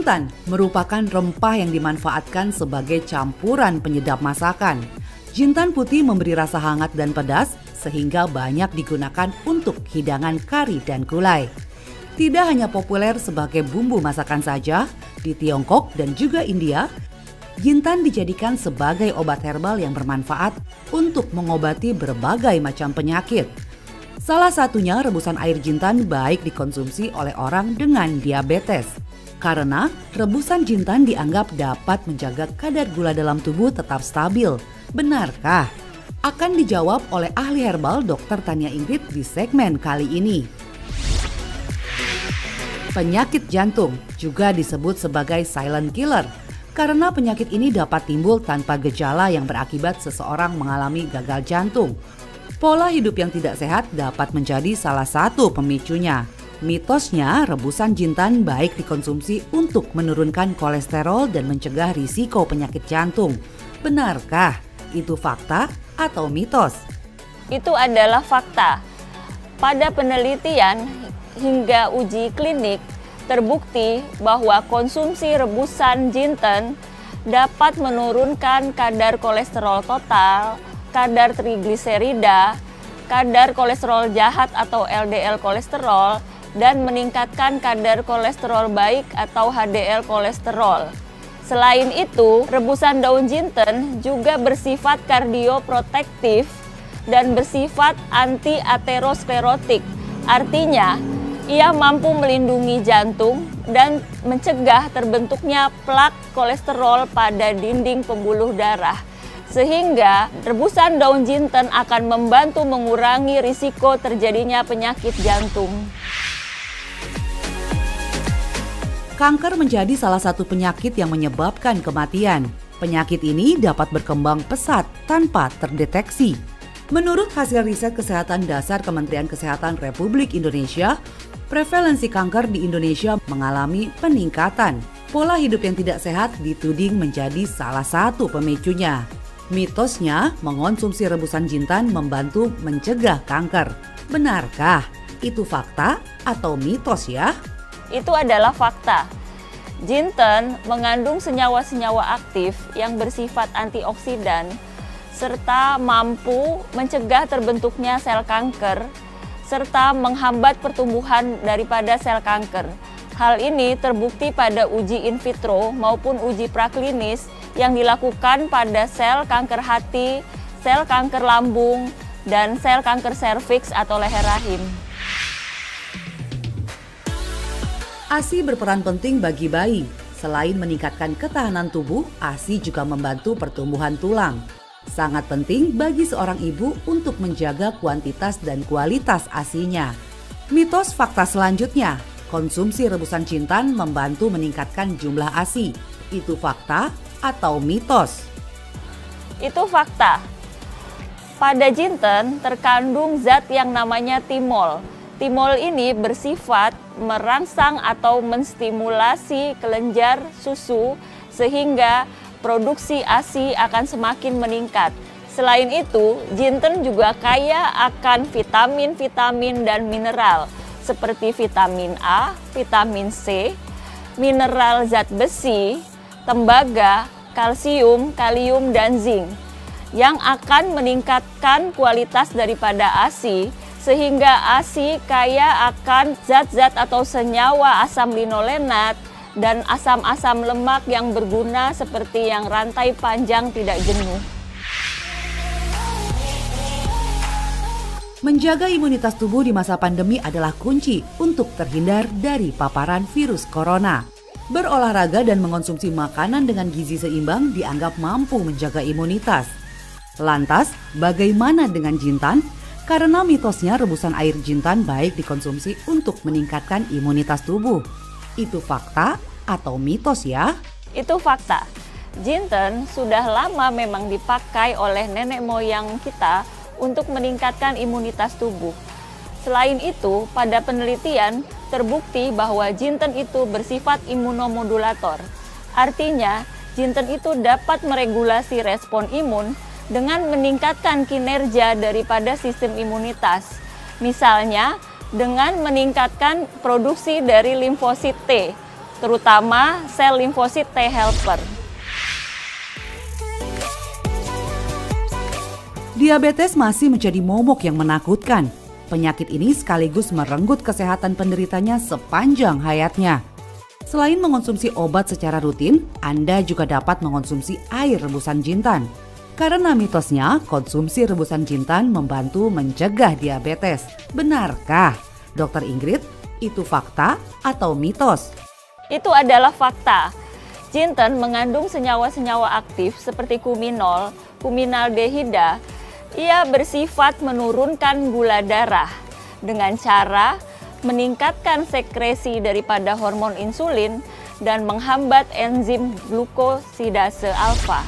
Jintan merupakan rempah yang dimanfaatkan sebagai campuran penyedap masakan. Jintan putih memberi rasa hangat dan pedas sehingga banyak digunakan untuk hidangan kari dan gulai. Tidak hanya populer sebagai bumbu masakan saja, di Tiongkok dan juga India, Jintan dijadikan sebagai obat herbal yang bermanfaat untuk mengobati berbagai macam penyakit. Salah satunya rebusan air jintan baik dikonsumsi oleh orang dengan diabetes. Karena rebusan jintan dianggap dapat menjaga kadar gula dalam tubuh tetap stabil. Benarkah? Akan dijawab oleh ahli herbal Dr. Tania Ingrid di segmen kali ini. Penyakit jantung juga disebut sebagai silent killer karena penyakit ini dapat timbul tanpa gejala yang berakibat seseorang mengalami gagal jantung. Pola hidup yang tidak sehat dapat menjadi salah satu pemicunya. Mitosnya, rebusan jintan baik dikonsumsi untuk menurunkan kolesterol dan mencegah risiko penyakit jantung. Benarkah itu fakta atau mitos? Itu adalah fakta. Pada penelitian hingga uji klinik, terbukti bahwa konsumsi rebusan jinten dapat menurunkan kadar kolesterol total, kadar trigliserida, kadar kolesterol jahat atau LDL kolesterol, dan meningkatkan kadar kolesterol baik atau HDL kolesterol. Selain itu, rebusan daun jinten juga bersifat kardioprotektif dan bersifat anti-aterosklerotik. Artinya, ia mampu melindungi jantung dan mencegah terbentuknya plak kolesterol pada dinding pembuluh darah. Sehingga rebusan daun jinten akan membantu mengurangi risiko terjadinya penyakit jantung. Kanker menjadi salah satu penyakit yang menyebabkan kematian. Penyakit ini dapat berkembang pesat tanpa terdeteksi. Menurut hasil riset kesehatan dasar Kementerian Kesehatan Republik Indonesia, prevalensi kanker di Indonesia mengalami peningkatan. Pola hidup yang tidak sehat dituding menjadi salah satu pemicunya. Mitosnya, mengonsumsi rebusan jintan membantu mencegah kanker. Benarkah itu fakta atau mitos ya? Itu adalah fakta. Jinten mengandung senyawa-senyawa aktif yang bersifat antioksidan serta mampu mencegah terbentuknya sel kanker serta menghambat pertumbuhan daripada sel kanker. Hal ini terbukti pada uji in vitro maupun uji praklinis yang dilakukan pada sel kanker hati, sel kanker lambung, dan sel kanker serviks atau leher rahim. ASI berperan penting bagi bayi. Selain meningkatkan ketahanan tubuh, ASI juga membantu pertumbuhan tulang. Sangat penting bagi seorang ibu untuk menjaga kuantitas dan kualitas ASI-nya. Mitos fakta selanjutnya, konsumsi rebusan jintan membantu meningkatkan jumlah ASI. Itu fakta atau mitos? Itu fakta. Pada jinten terkandung zat yang namanya timol. Timol ini bersifat merangsang atau menstimulasi kelenjar susu sehingga produksi ASI akan semakin meningkat. Selain itu, jinten juga kaya akan vitamin-vitamin dan mineral seperti vitamin A, vitamin C, mineral zat besi, tembaga, kalsium, kalium, dan zinc yang akan meningkatkan kualitas daripada ASI sehingga ASI kaya akan zat-zat atau senyawa asam linolenat dan asam-asam lemak yang berguna seperti yang rantai panjang tidak jenuh. Menjaga imunitas tubuh di masa pandemi adalah kunci untuk terhindar dari paparan virus corona. Berolahraga dan mengonsumsi makanan dengan gizi seimbang dianggap mampu menjaga imunitas. Lantas, bagaimana dengan jintan? Karena mitosnya rebusan air jintan baik dikonsumsi untuk meningkatkan imunitas tubuh. Itu fakta atau mitos ya? Itu fakta. Jinten sudah lama memang dipakai oleh nenek moyang kita untuk meningkatkan imunitas tubuh. Selain itu, pada penelitian terbukti bahwa jinten itu bersifat imunomodulator. Artinya, jinten itu dapat meregulasi respon imun dengan meningkatkan kinerja daripada sistem imunitas. Misalnya, dengan meningkatkan produksi dari limfosit T. terutama sel limfosit T helper. Diabetes masih menjadi momok yang menakutkan. Penyakit ini sekaligus merenggut kesehatan penderitanya sepanjang hayatnya. Selain mengonsumsi obat secara rutin, Anda juga dapat mengonsumsi air rebusan jintan. Karena mitosnya, konsumsi rebusan jintan membantu mencegah diabetes. Benarkah, Dr. Ingrid? Itu fakta atau mitos? Itu adalah fakta. Jinten mengandung senyawa-senyawa aktif seperti kuminol, kuminaldehida. Ia bersifat menurunkan gula darah dengan cara meningkatkan sekresi daripada hormon insulin dan menghambat enzim glukosidase alfa.